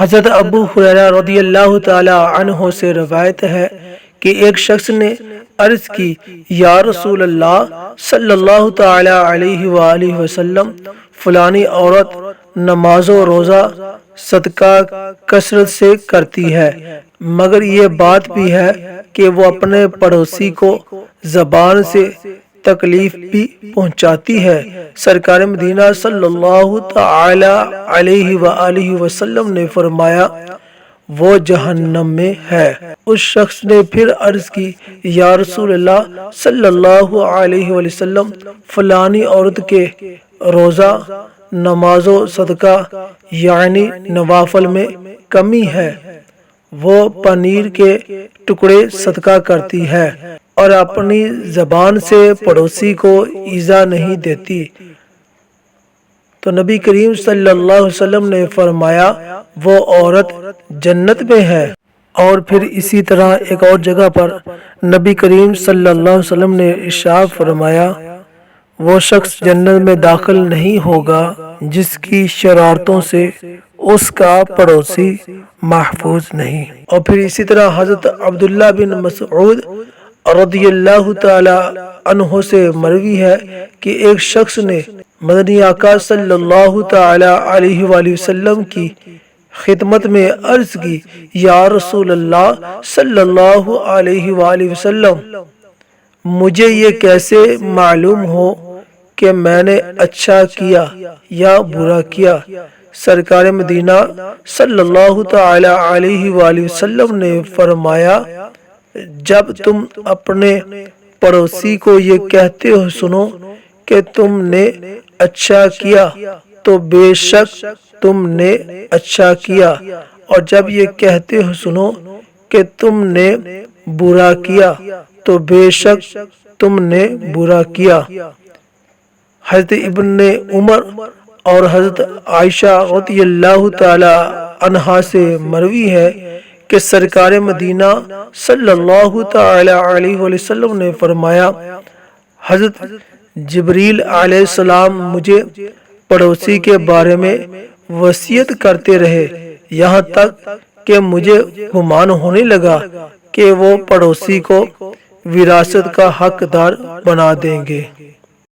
حضرت ابو ہریرہ رضی اللہ تعالی عنہ سے روایت ہے کہ ایک شخص نے عرض کی، یا رسول اللہ صلی اللہ تعالی علیہ وآلہ وسلم، فلانی عورت نماز و روزہ صدقہ کثرت سے کرتی ہے، مگر یہ بات بھی ہے کہ وہ اپنے پڑوسی کو زبان سے تکلیف بھی پہنچاتی ہے۔ سرکار مدینہ صلی اللہ تعالی علیہ وآلہ وسلم نے فرمایا، وہ جہنم میں ہے۔ اس شخص نے پھر عرض کی، یا رسول اللہ صلی اللہ علیہ وسلم، فلانی عورت کے روزہ، نماز و صدقہ یعنی نوافل میں کمی ہے، وہ پنیر کے ٹکڑے صدقہ کرتی ہے اور اپنی زبان سے پڑوسی کو ایذا نہیں دیتی۔ تو نبی کریم صلی اللہ علیہ وسلم نے فرمایا، وہ عورت جنت میں ہے۔ اور پھر اسی طرح ایک اور جگہ پر نبی کریم صلی اللہ علیہ وسلم نے ارشاد فرمایا، وہ شخص جنت میں داخل نہیں ہوگا جس کی شرارتوں سے اس کا پڑوسی محفوظ نہیں۔ اور پھر اسی طرح حضرت عبداللہ بن مسعود رضی اللہ تعالی عنہ سے مروی ہے کہ ایک شخص نے مدنی آقا صلی اللہ تعالی علیہ وآلہ وسلم کی خدمت میں عرض کی، یا رسول اللہ صلی اللہ علیہ وآلہ وسلم، مجھے یہ کیسے معلوم ہو کہ میں نے اچھا کیا یا برا کیا؟ سرکار مدینہ صلی اللہ تعالی علیہ وآلہ وسلم نے فرمایا، جب تم اپنے پڑوسی کو یہ کہتے ہو سنو کہ تم نے اچھا کیا تو بے شک تم نے اچھا کیا، اور جب یہ کہتے ہو سنو کہ تم نے برا کیا تو بے شک تم نے برا کیا۔ حضرت ابن عمر اور حضرت عائشہ رضی اللہ تعالی عنہا سے مروی ہے کہ سرکار مدینہ صلی اللہ تعالی علیہ وسلم نے فرمایا، حضرت جبریل علیہ السلام مجھے پڑوسی کے بارے میں وصیت کرتے رہے، یہاں تک کہ مجھے گمان ہونے لگا کہ وہ پڑوسی کو وراثت کا حقدار بنا دیں گے۔